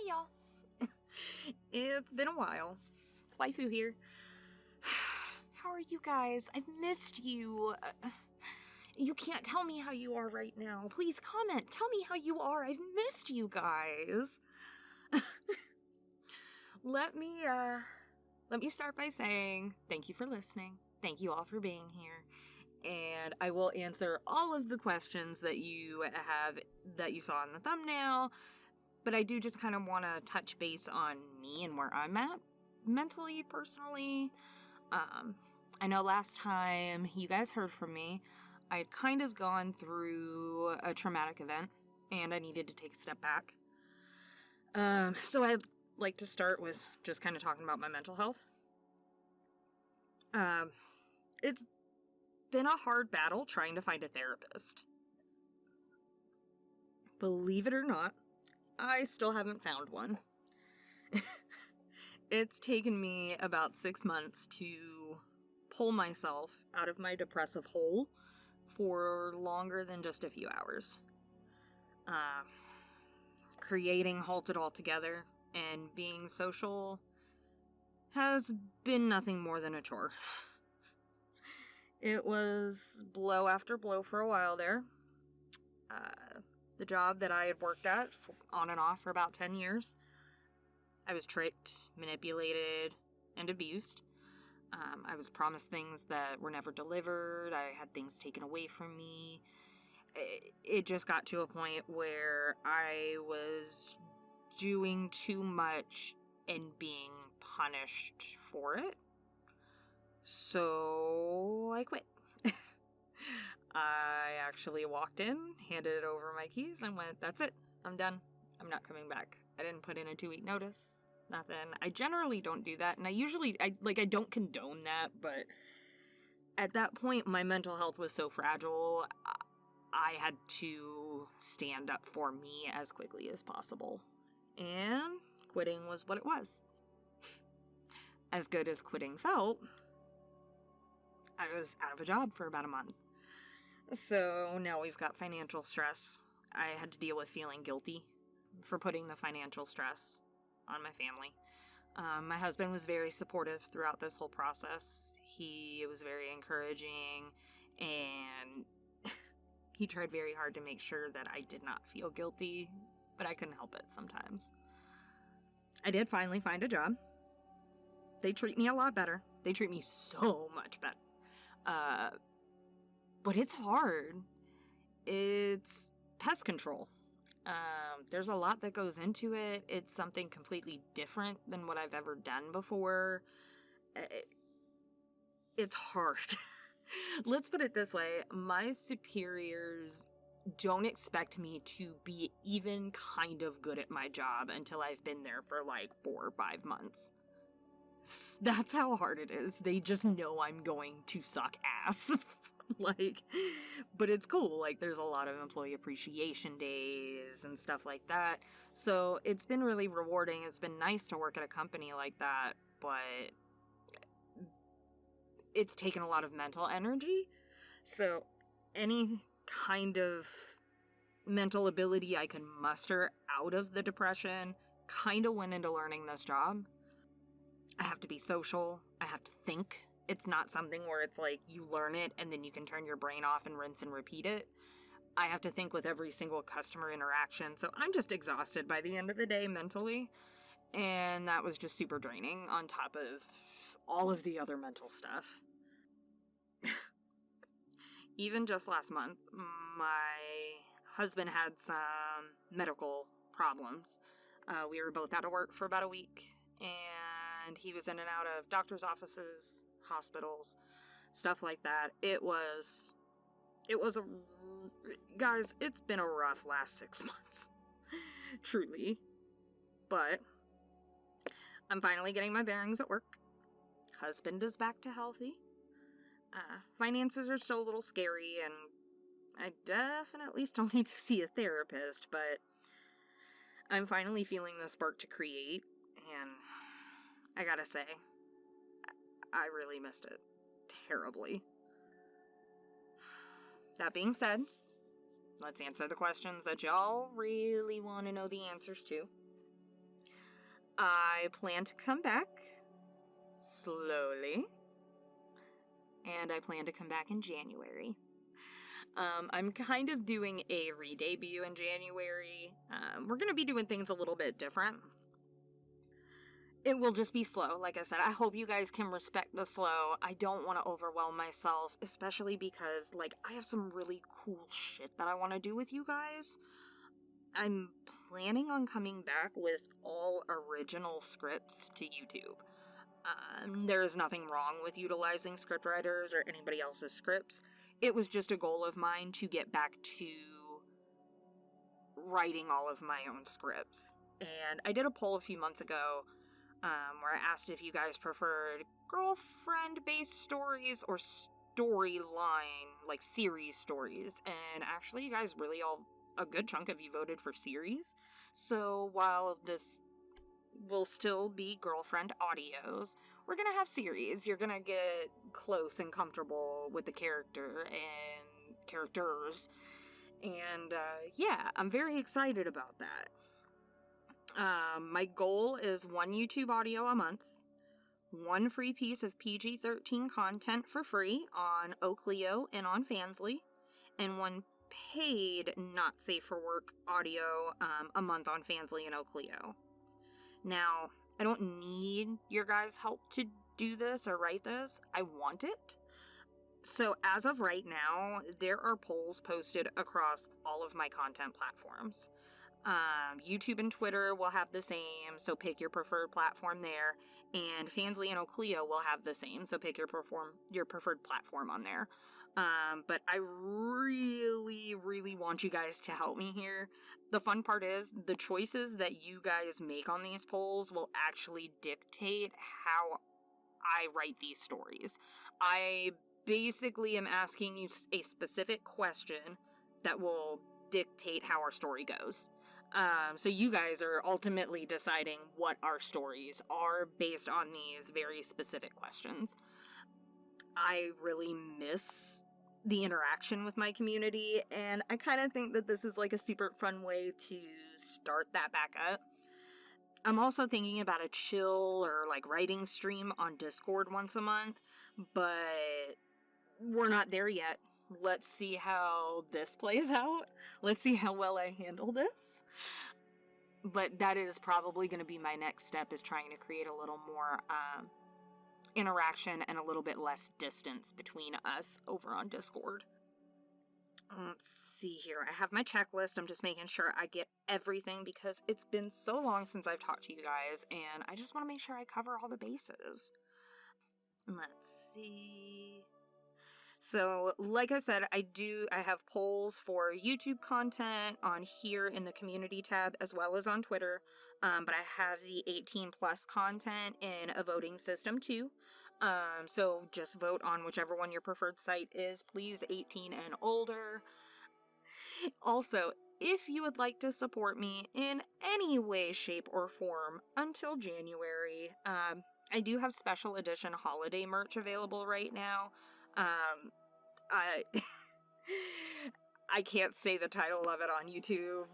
y'all. It's been a while. It's Waifu here. How are you guys? I've missed you. You can't tell me how you are right now. Please comment. Tell me how you are. I've missed you guys. Let me start by saying thank you for listening. Thank you all for being here. And I will answer all of the questions that you saw in the thumbnail. But I do just kind of want to touch base on me and where I'm at mentally, personally. I know last time you guys heard from me, I'd kind of gone through a traumatic event and I needed to take a step back. So I'd like to start with just kind of talking about my mental health. It's been a hard battle trying to find a therapist. Believe it or not, I still haven't found one. It's taken me about 6 months to pull myself out of my depressive hole for longer than just a few hours. Creating Halted Altogether and being social has been nothing more than a chore. It was blow after blow for a while there. The job that I had worked at on and off for about 10 years, I was tricked, manipulated, and abused. I was promised things that were never delivered. I had things taken away from me. It just got to a point where I was doing too much and being punished for it. So I quit. I actually walked in, handed over my keys, and went, that's it. I'm done. I'm not coming back. I didn't put in a 2-week notice. Nothing. I generally don't do that, and I don't condone that, but at that point, my mental health was so fragile, I had to stand up for me as quickly as possible. And quitting was what it was. As good as quitting felt, I was out of a job for about a month. So now we've got financial stress. I had to deal with feeling guilty for putting the financial stress on my family. My husband was very supportive throughout this whole process. He was very encouraging, and he tried very hard to make sure that I did not feel guilty, but I couldn't help it sometimes. I did finally find a job. They treat me a lot better. They treat me so much better. But it's hard. It's pest control. There's a lot that goes into it. It's something completely different than what I've ever done before. It's hard. Let's put it this way. My superiors don't expect me to be even kind of good at my job until I've been there for like 4 or 5 months. That's how hard it is. They just know I'm going to suck ass. But it's cool. Like, there's a lot of employee appreciation days and stuff like that. So it's been really rewarding. It's been nice to work at a company like that, but it's taken a lot of mental energy. So any kind of mental ability I can muster out of the depression kind of went into learning this job. I have to be social. I have to think. It's not something where it's like you learn it and then you can turn your brain off and rinse and repeat it. I have to think with every single customer interaction. So I'm just exhausted by the end of the day mentally. And that was just super draining on top of all of the other mental stuff. Even just last month, my husband had some medical problems. We were both out of work for about a week. And he was in and out of doctor's offices, hospitals, stuff like that. Guys, it's been a rough last 6 months. Truly. But I'm finally getting my bearings at work. Husband is back to healthy. Finances are still a little scary, and I definitely still need to see a therapist, but I'm finally feeling the spark to create, and I gotta say, I really missed it terribly. That being said, let's answer the questions that y'all really want to know the answers to. I plan to come back slowly, and I plan to come back in January. I'm kind of doing a re-debut in January. We're going to be doing things a little bit different. It will just be slow, like I said. I hope you guys can respect the slow. I don't want to overwhelm myself, especially because, like, I have some really cool shit that I want to do with you guys. I'm planning on coming back with all original scripts to YouTube. There is nothing wrong with utilizing scriptwriters or anybody else's scripts. It was just a goal of mine to get back to writing all of my own scripts. And I did a poll a few months ago where I asked if you guys preferred girlfriend-based stories or storyline, like series stories. And actually, you guys really a good chunk of you voted for series. So while this will still be girlfriend audios, we're gonna have series. You're gonna get close and comfortable with the character and characters. And yeah, I'm very excited about that. My goal is 1 YouTube audio a month, 1 free piece of PG-13 content for free on Oakleo and on Fansly, and 1 paid not safe for work audio a month on Fansly and Oakleo. Now, I don't need your guys' help to do this or write this. I want it. So as of right now, there are polls posted across all of my content platforms. YouTube and Twitter will have the same, so pick your preferred platform there. And Fansly and Oakleo will have the same, so pick your preferred platform on there. But I really, really want you guys to help me here. The fun part is, the choices that you guys make on these polls will actually dictate how I write these stories. I basically am asking you a specific question that will dictate how our story goes. So you guys are ultimately deciding what our stories are based on these very specific questions. I really miss the interaction with my community, and I kind of think that this is like a super fun way to start that back up. I'm also thinking about a chill or like writing stream on Discord once a month, but we're not there yet. Let's see how this plays out. Let's see how well I handle this. But that is probably going to be my next step, is trying to create a little more interaction and a little bit less distance between us over on Discord. Let's see here. I have my checklist. I'm just making sure I get everything because it's been so long since I've talked to you guys, and I just want to make sure I cover all the bases. Let's see. So, like I said, I have polls for YouTube content on here in the community tab as well as on Twitter. But I have the 18 plus content in a voting system too. So just vote on whichever one your preferred site is, please, 18 and older. Also, if you would like to support me in any way, shape, or form until January, I do have special edition holiday merch available right now. I can't say the title of it on YouTube,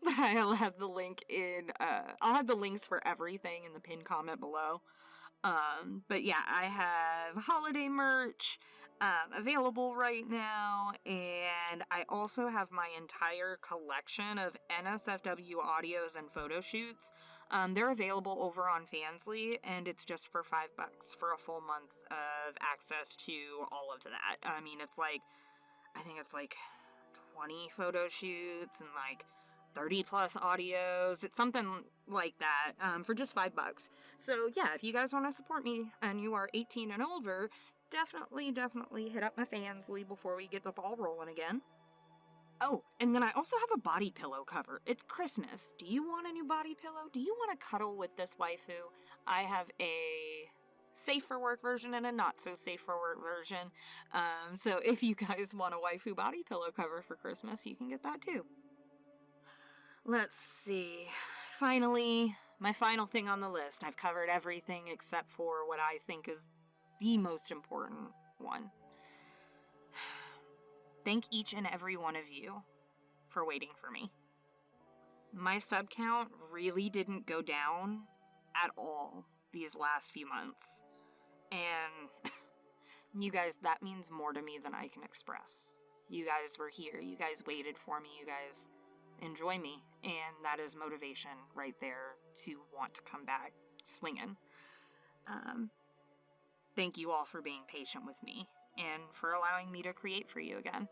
but I'll have the link I'll have the links for everything in the pinned comment below. But yeah, I have holiday merch available right now, and I also have my entire collection of NSFW audios and photo shoots. They're available over on Fansly, and it's just for $5 for a full month of access to all of that. I mean, I think it's like 20 photo shoots and like 30 plus audios. It's something like that, for just $5. So yeah, if you guys want to support me and you are 18 and older, definitely hit up my Fansly before we get the ball rolling again. Oh, and then I also have a body pillow cover. It's Christmas. Do you want a new body pillow? Do you want to cuddle with this waifu? I have a safe for work version and a not so safe for work version. So if you guys want a waifu body pillow cover for Christmas, you can get that too. Let's see. Finally, my final thing on the list. I've covered everything except for what I think is the most important one. Thank each and every one of you for waiting for me. my sub count really didn't go down at all these last few months. And you guys, that means more to me than I can express. You guys were here. You guys waited for me. You guys enjoy me. And that is motivation right there to want to come back swinging. Thank you all for being patient with me and for allowing me to create for you again.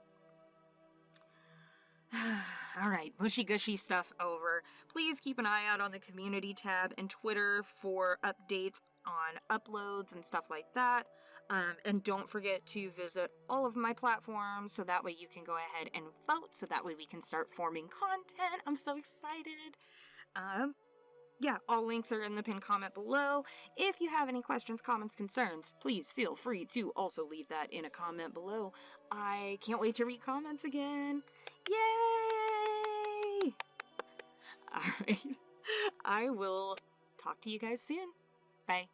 Alright, mushy gushy stuff over. Please keep an eye out on the community tab and Twitter for updates on uploads and stuff like that. And don't forget to visit all of my platforms so that way you can go ahead and vote, so that way we can start forming content. I'm so excited. Yeah, all links are in the pinned comment below. If you have any questions, comments, concerns, please feel free to also leave that in a comment below. I can't wait to read comments again. Yay! Alright, I will talk to you guys soon. Bye.